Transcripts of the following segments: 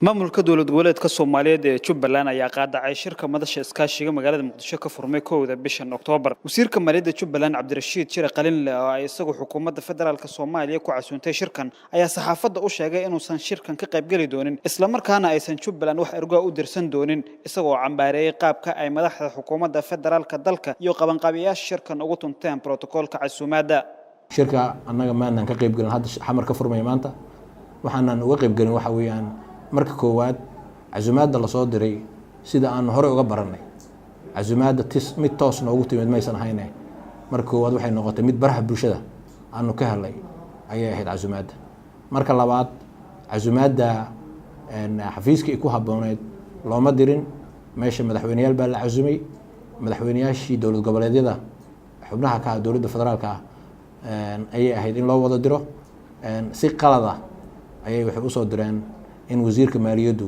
maamulka dowlad goboleedka Soomaaliyeed ee Jubbaland ayaa qaadacay shirka madasha iskaashiga magaalada Muqdisho ka furmay 1 bishan Oktoobar. Wasiirka Maaliyadda Jubbaland Cabdirashiid Jire Qalin oo ay isagu xukuumadda federaalka Soomaaliya ku casuuntay shirkan ayaa saxaafadda u sheegay inuusan shirkan ka qayb gali doonin isla markaana aysan Jubbaland wax ergo u dirsan doonin isagoo cambaareeyay qaabka ay madaxda xukuumadda federaalka dalka iyo qabanqaabiyaasha shirkan ugu tunteen protokolka casuumaadda. shirka annaga maanan ka qayb galin hadda xamar ka furmay maanta waxaanan uga qayb galin waxa weeyaan marka koowaad casuumaadda la soo diray sida aan hore uga baranay casuumaadda mid toos noogu timid maysan ahaynay marka koowaad waxay noqotay mid baraha bulshada aanu ka helay ayay ahayd casuumaadda marka labaad casuumaadda xafiiska ku habooneed looma dirin meesha madaxweynayaal baa la casuumay madaxweynayaashii dowlad goboleedyada xubnaha ka dowladda federaalka ayay ahayd in loo wada diro si qalad ah ayay waxay u soo direen in wasiirka maaliyaddu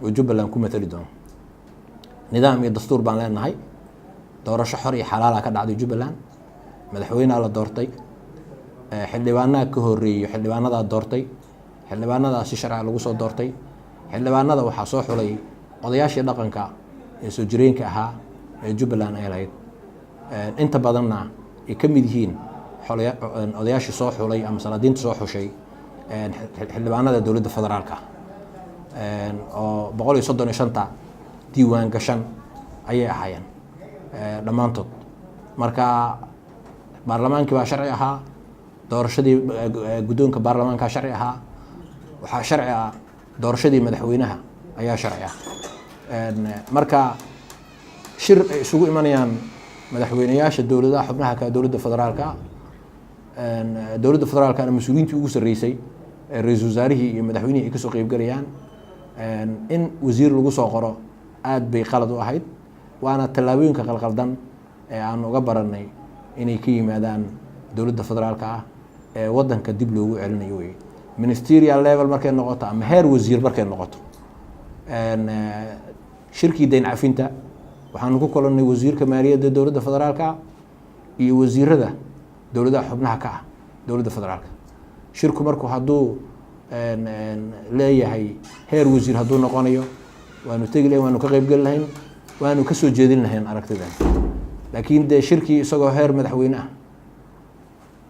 uu Jubbaland ku matali doono nidaam iyo dastuur baan leenahay doorasho xor iyo xalaal ah ka dhacday Jubbaland madaxweynaha la doortay xildhibaanada ka horeeyay xildhibaanada doortay xildhibaanada si sharci lagu soo doortay xildhibaanada waxaa soo xulay odayaashii dhaqanka ee soo jireenka ahaa ee Jubbaland ay lahayd inta badanna ay ka mid yihiin odayaashii soo xulay ama salaadiinta soo xushay xildhibaanada dowladda federaalka oo 135 diiwaan gashan ayay ahaayeen dhammaantood marka baarlamaankii baa sharci ahaa doorashadii guddoonka baarlamaanka sharci ahaa waxaa sharci ah doorashadii madaxweynaha ayaa sharci ah marka shir ay isugu imanayaan madaxweynayaasha dowladaha xubnaha ka dowladda federaalka mas'uuliyiintii ugu sareysay ra'iisul wasaarihii iyo madaxweynihii ay ka soo qayb galayaan in wasiir lagu soo qoro aad bay qalad u ahayd waana tallaabooyinka qalqaldan ee aan uga baranay inay ka yimaadaan dowladda federaalka ah ee wadanka dib loogu celinayo way ministerial level markay noqoto ama heer wasiir markay noqoto shirkii deyn cafinta waxaan ku kulannay wasiirka maaliyadda dowladda federaalka iyo wasiirada dowladaha xubnaha ka ah dowladda federaalka shirku markuu hadduu leeyahay heer wasiir hadduu noqonayo waanu tegi lahayn waanu ka qayb gali lahayn waanu ka soo jeedin lahayn aragtidan laakiin dee shirkii isagoo heer madaxweyne ah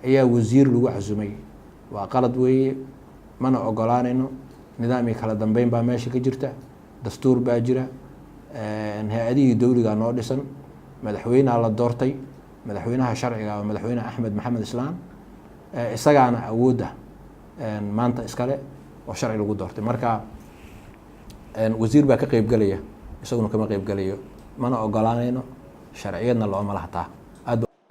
ayaa wasiir lagu casuumay waa qalad weeye mana ogolaanayno nidaam iyo kala dambeyn baa meesha ka jirta dastuur baa jira hay-adihii dowliga noo dhisan madaxweynaha la doortay madaxweynaha sharciga waa madaxweyne Axmed Maxamed Islaan isagaana awoodda maanta iskale oo sharci lagu doortay marka wasiir baa ka qayb galaya isaguna kama qayb galayo mana ogolaanayno sharciyadna looma lahataa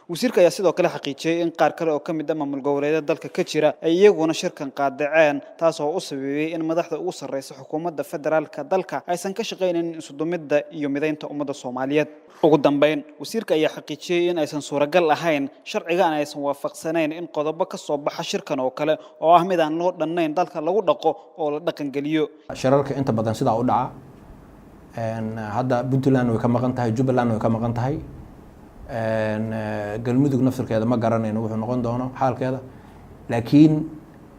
wasiirka ayaa sidoo kale xaqiijiyay in qaar kale oo ka mid ah maamul goboleedyada dalka ka jira ay iyaguna shirkan qaadaceen taas oo u sababay in madaxda ugu sareysa xukuumadda federaalka dalka aysan ka shaqeynin isudumidda iyo mideynta ummadda Soomaaliyeed ugu dambeyn wasiirka ayaa xaqiijiyay in aysan suuragal ahayn sharciga aysan waafaqsanayn in qodobo ka soo baxa shirkan oo kale oo ah mid aan loo dhannayn dalka lagu dhaqo oo la dhaqan galiyo shirarka inta badan sida u dhaca hadda Puntland way ka maqan tahay Jubbaland way ka maqan tahay galmudug naftirkeeda ma garanayno wuxuu noqon doono xaalkeeda laakiin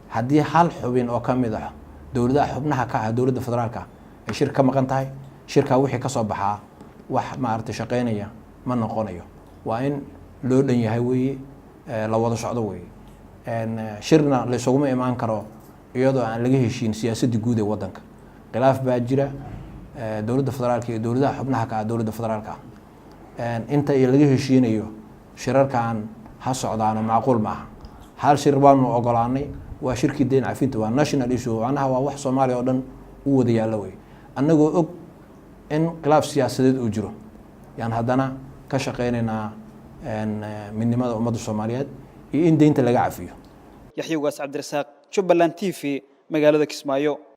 haddii hal xubin oo ka mid ah dowladaha xubnaha ka ah dowladda federaalka ay shir ka maqan tahay shirka wixii ka soo baxaa wax maaragtay shaqeynaya ma noqonayo waa in loo dhan yahay weeye la wada socdo weeye shirna la isuguma imaan karo iyadoo aan laga heshiin siyaasadda guud ee wadanka khilaaf baa jira dowladda federaalka iyo dowladaha xubnaha ka ah dowladda federaalka inta laga heshiinayo shirarkan ha socdaano macquul maaha hal shir baanu ogolaanay waa shirkii deyn cafinta waa national issue macnaha waa wax Soomaaliya oo dhan u wada yaalo way annagoo og in khilaaf siyaasadeed uu jiro yaan haddana ka shaqeynaynaa midnimada ummadda Soomaaliyeed iyo in deynta laga cafiyo Yaxya Ugaas Cabdirasaaq Jubbaland TV magaalada Kismaayo.